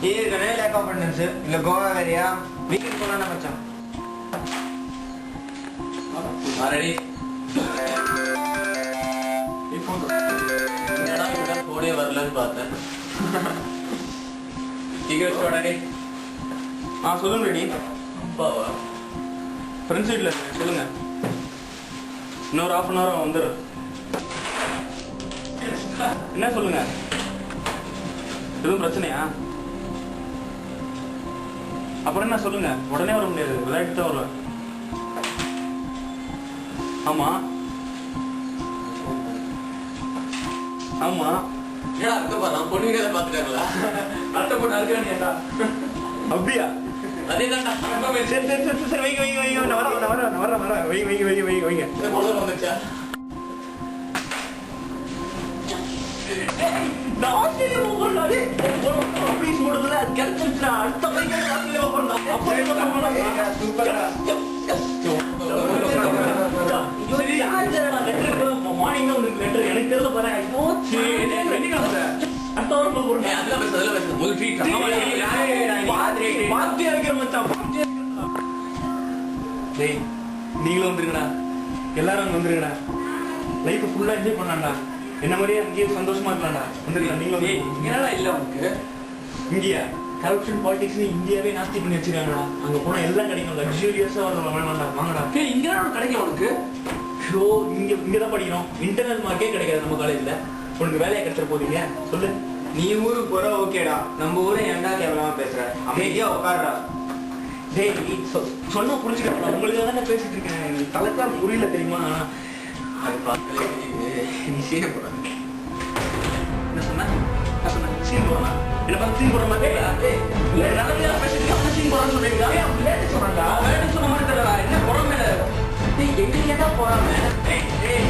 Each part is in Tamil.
ஏற்கனவே லேக் ஆஃப் அட்டெண்டன்ஸ் இல்ல கோவா வேறையா வீக்கெண்ட் போலாம் மச்சான். ஆல்ரெடி என்னடா கூட போனே வரலன்னு பார்த்தேன். டிக்கெட் வாடகை சொல்லுங்க ரெடி. அப்பாவா? ஃப்ரெண்ட்ஸ் வீட்டில் சொல்லுங்க. இன்னொரு ½ அன் ஹவர் வந்துடும். என்ன சொல்லுங்க, எதுவும் பிரச்சனையா? அப்புறம் என்ன சொல்லுங்க, உடனே வர முடியாது, விளையாட்டு தான் வருவேன். ஆமா ஆமா ஏடா இருக்க பாரு, பொண்ணு கதை பார்த்துட்டாங்களா? அடுத்த பொண்ணு அறுக்கானியாடா? அப்படியா? அதேதான்டா. சரி சரி சரி சரி வைங்க வைங்க வைங்க, நான் வரேன் வைங்க வைங்க வைங்க வைங்க வைங்க. பொண்ணு வந்துச்சா? நீங்களும் வந்துருங்கடா, எல்லாரும் அங்க வந்துருங்கடா. லைஃப் ஃபுல்லா என்ஜாய் பண்ணலாம்டா. என்ன மாதிரியே அங்கேயே சந்தோஷமா இருக்கலாம்டா. வந்துருக்கலாம். நீங்களும் என்னடா இல்ல உனக்கு இந்தியா கரப்ஷன் பாலிடிக்ஸ் இந்தியாவே நாஸ்தி பண்ணி வச்சிருக்காங்கடா. அங்க போனா எல்லாம் கிடைக்கும், லக்ஸூரியஸா வரலாம். வேணாம்டா, வாங்கடா. இங்க கிடைக்கும் உனக்கு. ஷோ இங்கதான் படிக்கணும். இன்டர்னல் மார்க்கே கிடைக்காது நம்ம காலேஜ்ல. உனக்கு வேலையை கிடைச்சிட போறீங்க சொல்லு. நீ ஊருக்கு போற ஓகேடா, நம்ம ஊரை ஏன்டா கேவலமா பேசுற? அமைதியா உட்காருடா. டேய் சொன்னா புரிஞ்சுக்கலாம். உங்களுக்கு தானே பேசிட்டு இருக்கேன். தலைக்கால் புரியல தெரியுமா? அது பார்க்கல நீ சீன போறாங்க. என்ன சொன்ன? சீன் போறா? என்ன பார்த்து சீன் போற மாதிரி நல்லதா பேசிட்டு சீன் போறான்னு சொல்றீங்களா? சொல்றாங்க சொன்ன மாதிரி தெரியல. என்ன புறமே எங்க கேட்டா போறாம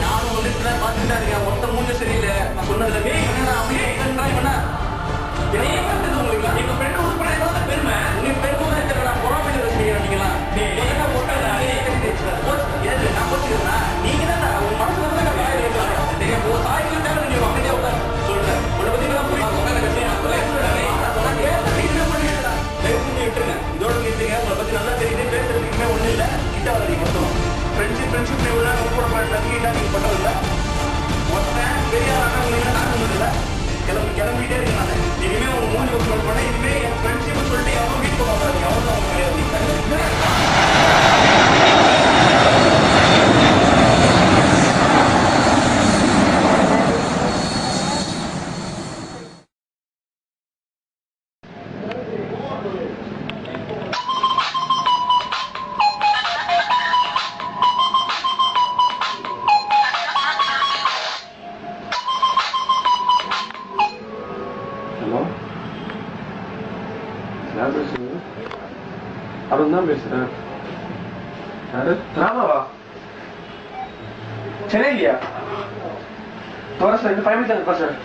நானும் வந்துட்டு பார்த்துட்டா இருக்கேன். மொத்த மூஞ்ச சரியில்லை. நான் சொன்னதுல உங்களுக்கு எங்க ஃப்ரெண்ட் உட்பட பெருமை உங்க பெருமை தெரியல. புறமே நீங்களா நான் போச்சுக்கிறேன்னா நீங்க தான் உங்க மனசுல சொல்றேன். உன்னை பத்தி தான் புரியும். இதோட நிறுத்துங்க. உங்களை பத்தி நல்லா தெரியுது. பேசுறதுக்குமே ஒண்ணு இல்ல. கிட்ட வர்றீங்க மொத்தம் ஃப்ரெண்ட்ஷிப் எவ்வளோ கூட பண்ணீங்க பண்றதில்ல. மொத்தம் பெரிய இல்லை. கிளம்பிட்டே இருக்கு. நான் இனிமே உங்க மூஞ்சி ஒர்க் பண்ண இனிமே என் ஃப்ரெண்ட்ஷிப் சொல்லிட்டு எவ்வளோ வீட் போகாது. எவ்வளோ அருண் தான் பேசுறேன். யாரு? ராமாவா? சென்னையிலையா? வர சார், இந்த 5 minutes sir.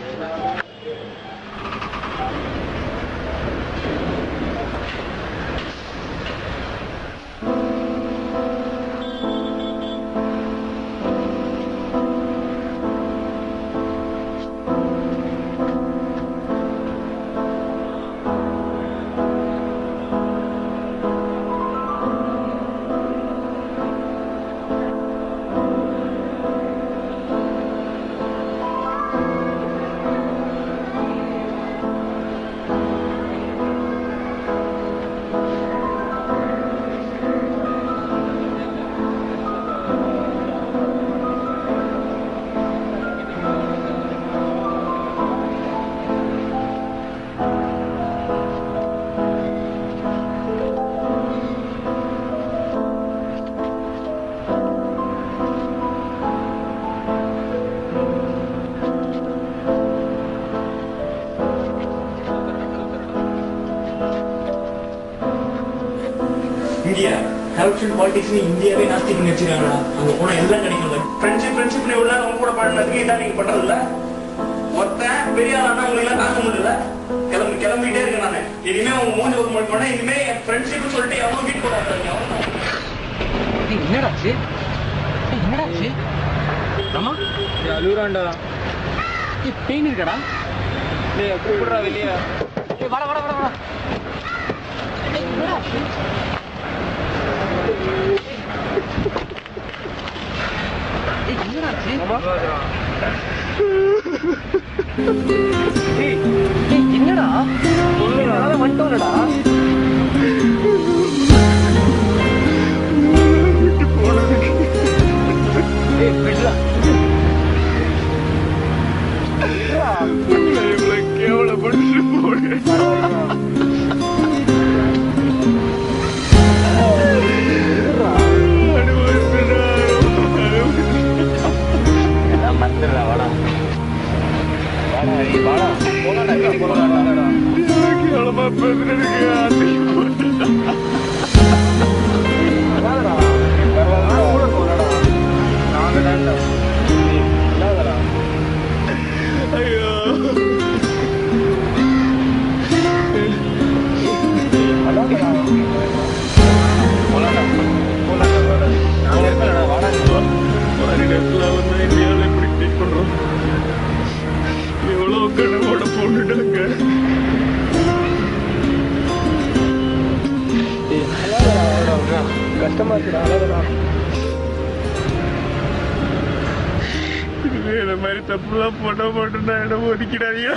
India corruption politics இந்தியாவே நாஸ்தி பண்ணி வச்சிருக்காங்கடா. அங்க போனா எல்லாம் கிடைக்கும். ஃப்ரெண்ட்ஷிப் எவ்வளோ அவங்க கூட பண்ணதுக்கு இதான் நீங்க பண்றதில்ல. மொத்தம் பெரிய ஆனா உங்களுக்கு எல்லாம் தாக்க முடியல. கிளம்பிட்டே இருக்கேன் நானு. இனிமே உங்க மூஞ்சி ஒர்க் பண்ண இனிமே என் ஃப்ரெண்ட்ஷிப் சொல்லிட்டு எவ்வளோ வீட் போடாதீங்க. என்னடாச்சு என்னடாச்சு? ஆமா அழுகுறான்டா. பெயின் இருக்கடா? கூப்பிடுறா வெளியே. வாடா வாடா வாடா வாடா. என்னடா வந்துட்டோம்லடா. கேவலப்பட்டு போடு. எவ்வளவு கனவோட போட்டுட்டாங்க. கஷ்டமா இருக்குடா. இதே மாதிரி தப்புலாம் போட மாட்டேன்னா இடம் ஒதுக்கிடாதீங்க.